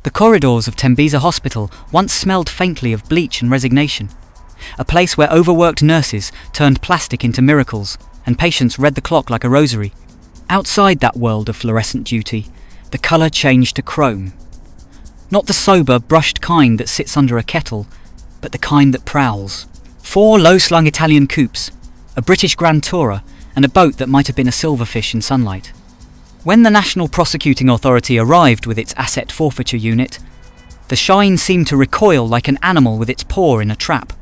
The corridors of Tembisa Hospital once smelled faintly of bleach and resignation, a place where overworked nurses turned plastic into miracles and patients read the clock like a rosary. Outside that world of fluorescent duty, the colour changed to chrome. Not the sober, brushed kind that sits under a kettle, but the kind that prowls. 4 low-slung Italian coupes, a British Grand Tourer, and a boat that might have been a silverfish in sunlight. When the National Prosecuting Authority arrived with its Asset Forfeiture Unit, the shine seemed to recoil like an animal with its paw in a trap.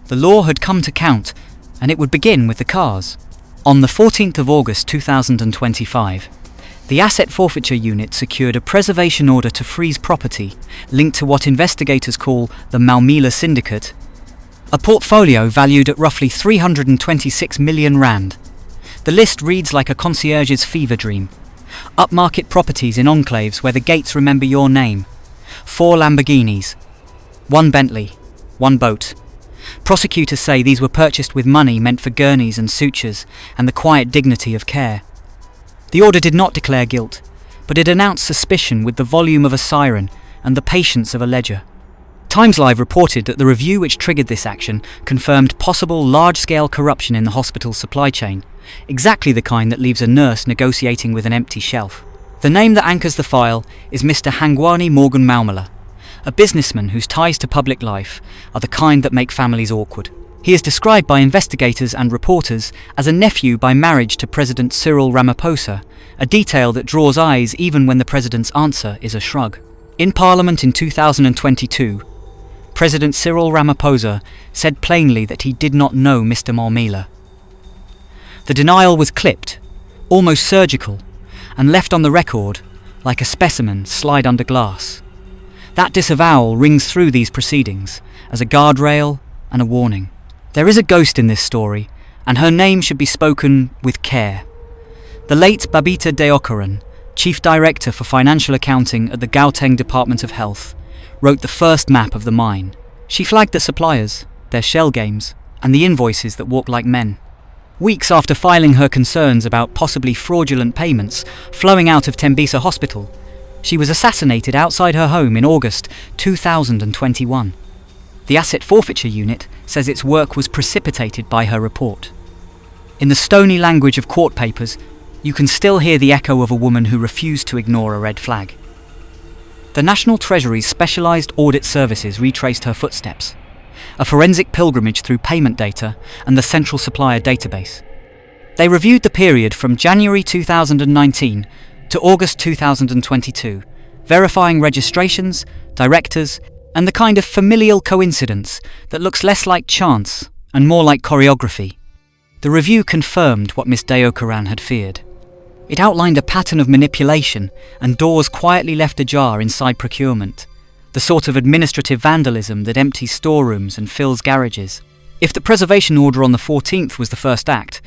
The law had come to count, and it would begin with the cars. On the 14th of August 2025, the Asset Forfeiture Unit secured a preservation order to freeze property linked to what investigators call the Maumela syndicate, a portfolio valued at roughly 326 million rand. The list reads like a concierge's fever dream. Upmarket properties in enclaves where the gates remember your name. 4 Lamborghinis, 1 Bentley, 1 boat. Prosecutors say these were purchased with money meant for gurneys and sutures and the quiet dignity of care. The order did not declare guilt, but it announced suspicion with the volume of a siren and the patience of a ledger. TimesLIVE reported that the review which triggered this action confirmed possible large-scale corruption in the hospital's supply chain, exactly the kind that leaves a nurse negotiating with an empty shelf. The name that anchors the file is Mr. Hangwani Morgan Maumela, a businessman whose ties to public life are the kind that make families awkward. He is described by investigators and reporters as a nephew by marriage to President Cyril Ramaphosa, a detail that draws eyes even when the president's answer is a shrug. In Parliament in 2022, President Cyril Ramaphosa said plainly that he did not know Mr. Maumela. The denial was clipped, almost surgical, and left on the record like a specimen slide under glass. That disavowal rings through these proceedings as a guardrail and a warning. There is a ghost in this story, and her name should be spoken with care. The late Babita Deokaran, Chief Director for Financial Accounting at the Gauteng Department of Health, wrote the first map of the mine. She flagged the suppliers, their shell games, and the invoices that walk like men. Weeks after filing her concerns about possibly fraudulent payments flowing out of Tembisa Hospital, she was assassinated outside her home in August 2021. The Asset Forfeiture Unit says its work was precipitated by her report. In the stony language of court papers, you can still hear the echo of a woman who refused to ignore a red flag. The National Treasury's specialised audit services retraced her footsteps, a forensic pilgrimage through payment data and the central supplier database. They reviewed the period from January 2019 to August 2022, verifying registrations, directors, and the kind of familial coincidence that looks less like chance and more like choreography. The review confirmed what Miss Deokaran had feared. It outlined a pattern of manipulation and doors quietly left ajar inside procurement, the sort of administrative vandalism that empties storerooms and fills garages. If the preservation order on the 14th was the first act,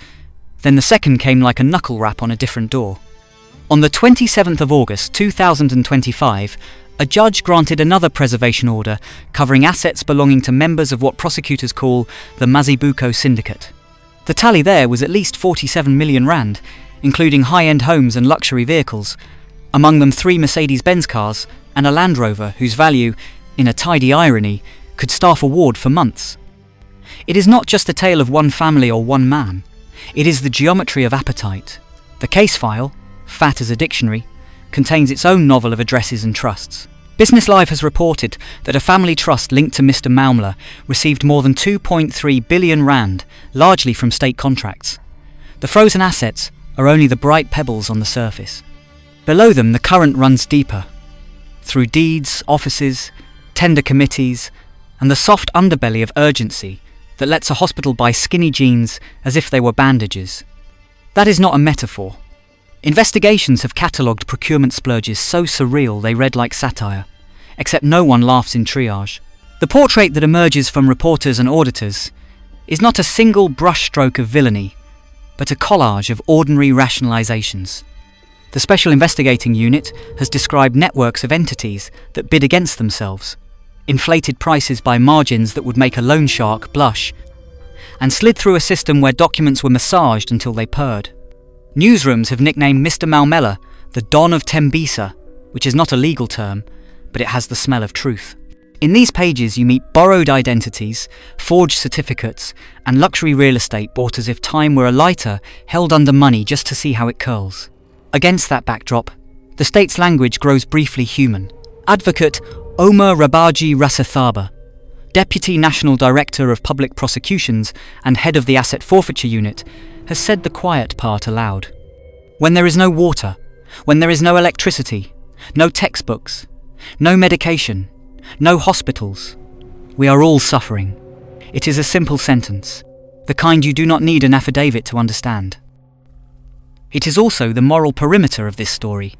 then the second came like a knuckle rap on a different door. On the 27th of August 2025, a judge granted another preservation order covering assets belonging to members of what prosecutors call the Mazibuko syndicate. The tally there was at least 47 million rand, including high-end homes and luxury vehicles, among them 3 Mercedes-Benz cars and a Land Rover whose value, in a tidy irony, could staff a ward for months. It is not just a tale of one family or one man. It is the geometry of appetite. The case file, fat as a dictionary, contains its own novel of addresses and trusts. TimesLIVE has reported that a family trust linked to Mr. Maumela received more than 2.3 billion rand, largely from state contracts. The frozen assets are only the bright pebbles on the surface. Below them, the current runs deeper, through deeds, offices, tender committees, and the soft underbelly of urgency that lets a hospital buy skinny jeans as if they were bandages. That is not a metaphor. Investigations have catalogued procurement splurges so surreal they read like satire, except no one laughs in triage. The portrait that emerges from reporters and auditors is not a single brushstroke of villainy, but a collage of ordinary rationalizations. The Special Investigating Unit has described networks of entities that bid against themselves, inflated prices by margins that would make a loan shark blush, and slid through a system where documents were massaged until they purred. Newsrooms have nicknamed Mr. Malmela the Don of Tembisa, which is not a legal term, but it has the smell of truth. In these pages you meet borrowed identities, forged certificates, and luxury real estate bought as if time were a lighter held under money just to see how it curls. Against that backdrop, the state's language grows briefly human. Advocate Omar Rabaji Rasathaba, Deputy National Director of Public Prosecutions and head of the Asset Forfeiture Unit, has said the quiet part aloud. When there is no water, when there is no electricity, no textbooks, no medication, no hospitals, we are all suffering. It is a simple sentence, the kind you do not need an affidavit to understand. It is also the moral perimeter of this story.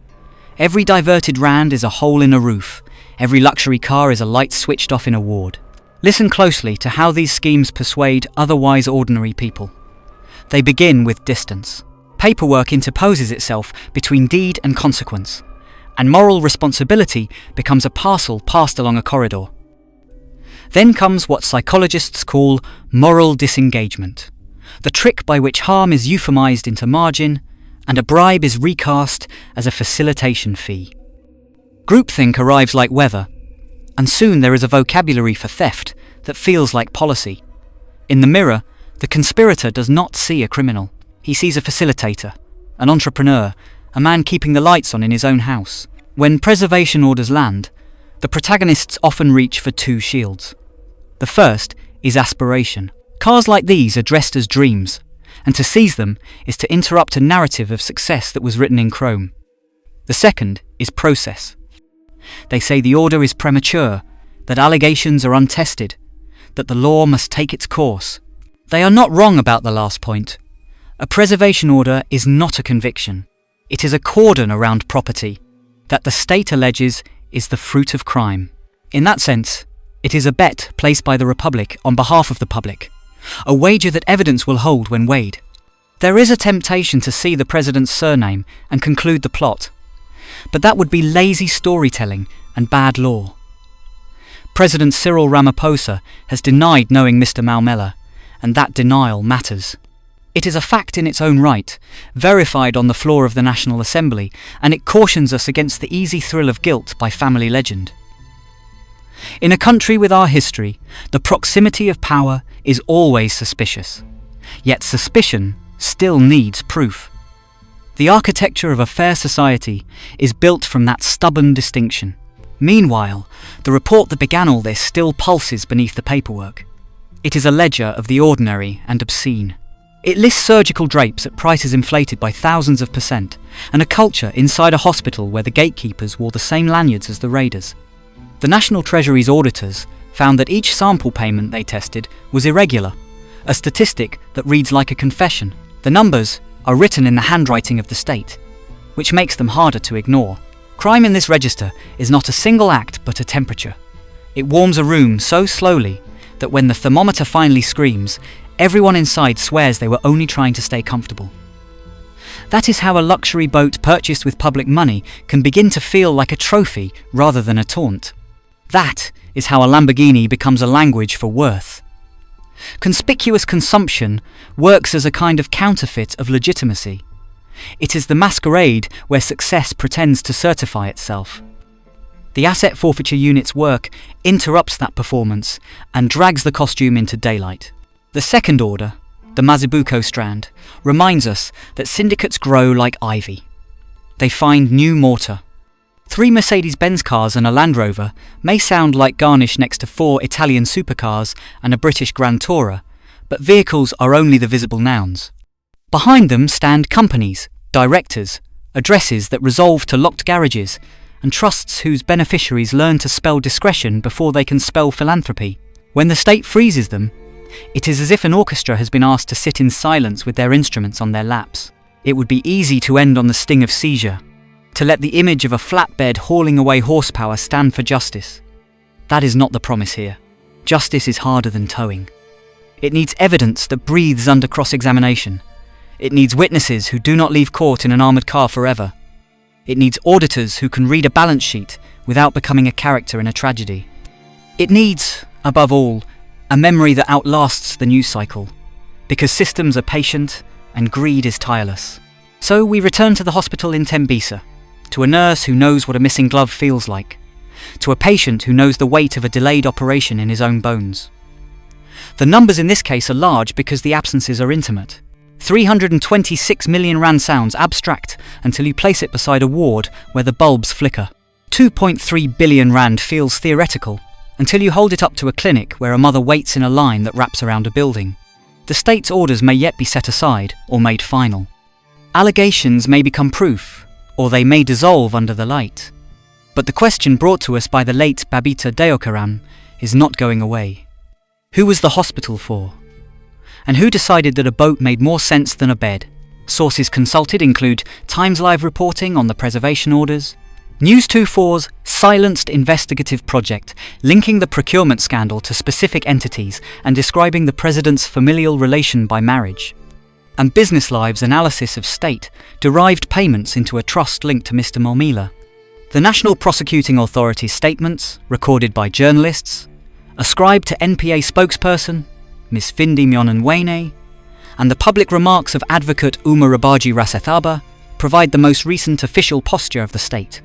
Every diverted rand is a hole in a roof. Every luxury car is a light switched off in a ward. Listen closely to how these schemes persuade otherwise ordinary people. They begin with distance. Paperwork interposes itself between deed and consequence, and moral responsibility becomes a parcel passed along a corridor. Then comes what psychologists call moral disengagement, the trick by which harm is euphemized into margin and a bribe is recast as a facilitation fee. Groupthink arrives like weather, and soon there is a vocabulary for theft that feels like policy. In the mirror, the conspirator does not see a criminal. He sees a facilitator, an entrepreneur, a man keeping the lights on in his own house. When preservation orders land, the protagonists often reach for two shields. The first is aspiration. Cars like these are dressed as dreams, and to seize them is to interrupt a narrative of success that was written in chrome. The second is process. They say the order is premature, that allegations are untested, that the law must take its course. They are not wrong about the last point. A preservation order is not a conviction. It is a cordon around property that the state alleges is the fruit of crime. In that sense, it is a bet placed by the Republic on behalf of the public, a wager that evidence will hold when weighed. There is a temptation to see the president's surname and conclude the plot, but that would be lazy storytelling and bad law. President Cyril Ramaphosa has denied knowing Mr. Maumela, and that denial matters. It is a fact in its own right, verified on the floor of the National Assembly, and it cautions us against the easy thrill of guilt by family legend. In a country with our history, the proximity of power is always suspicious. Yet suspicion still needs proof. The architecture of a fair society is built from that stubborn distinction. Meanwhile, the report that began all this still pulses beneath the paperwork. It is a ledger of the ordinary and obscene. It lists surgical drapes at prices inflated by thousands of %, and a culture inside a hospital where the gatekeepers wore the same lanyards as the raiders. The National Treasury's auditors found that each sample payment they tested was irregular, a statistic that reads like a confession. The numbers are written in the handwriting of the state, which makes them harder to ignore. Crime in this register is not a single act but a temperature. It warms a room so slowly that when the thermometer finally screams, everyone inside swears they were only trying to stay comfortable. That is how a luxury boat purchased with public money can begin to feel like a trophy rather than a taunt. That is how a Lamborghini becomes a language for worth. Conspicuous consumption works as a kind of counterfeit of legitimacy. It is the masquerade where success pretends to certify itself. The Asset Forfeiture Unit's work interrupts that performance and drags the costume into daylight. The second order, the Mazibuko strand, reminds us that syndicates grow like ivy. They find new mortar. 3 Mercedes-Benz cars and a Land Rover may sound like garnish next to 4 Italian supercars and a British Grand Tourer, but vehicles are only the visible nouns. Behind them stand companies, directors, addresses that resolve to locked garages, and trusts whose beneficiaries learn to spell discretion before they can spell philanthropy. When the state freezes them, it is as if an orchestra has been asked to sit in silence with their instruments on their laps. It would be easy to end on the sting of seizure, to let the image of a flatbed hauling away horsepower stand for justice. That is not the promise here. Justice is harder than towing. It needs evidence that breathes under cross-examination. It needs witnesses who do not leave court in an armoured car forever. It needs auditors who can read a balance sheet without becoming a character in a tragedy. It needs, above all, a memory that outlasts the news cycle, because systems are patient and greed is tireless. So we return to the hospital in Tembisa, to a nurse who knows what a missing glove feels like, to a patient who knows the weight of a delayed operation in his own bones. The numbers in this case are large because the absences are intimate. 326 million rand sounds abstract until you place it beside a ward where the bulbs flicker. 2.3 billion rand feels theoretical until you hold it up to a clinic where a mother waits in a line that wraps around a building. The state's orders may yet be set aside or made final. Allegations may become proof, or they may dissolve under the light. But the question brought to us by the late Babita Deokaran is not going away. Who was the hospital for? And who decided that a boat made more sense than a bed? Sources consulted include TimesLIVE reporting on the preservation orders, News 24's silenced investigative project linking the procurement scandal to specific entities and describing the president's familial relation by marriage, and Business Live's analysis of state-derived payments into a trust linked to Mr. Maumela. The National Prosecuting Authority's statements, recorded by journalists, ascribed to NPA spokesperson Ms. Findi Mionenwene, and the public remarks of advocate Uma Rabaji Rasethaba provide the most recent official posture of the state.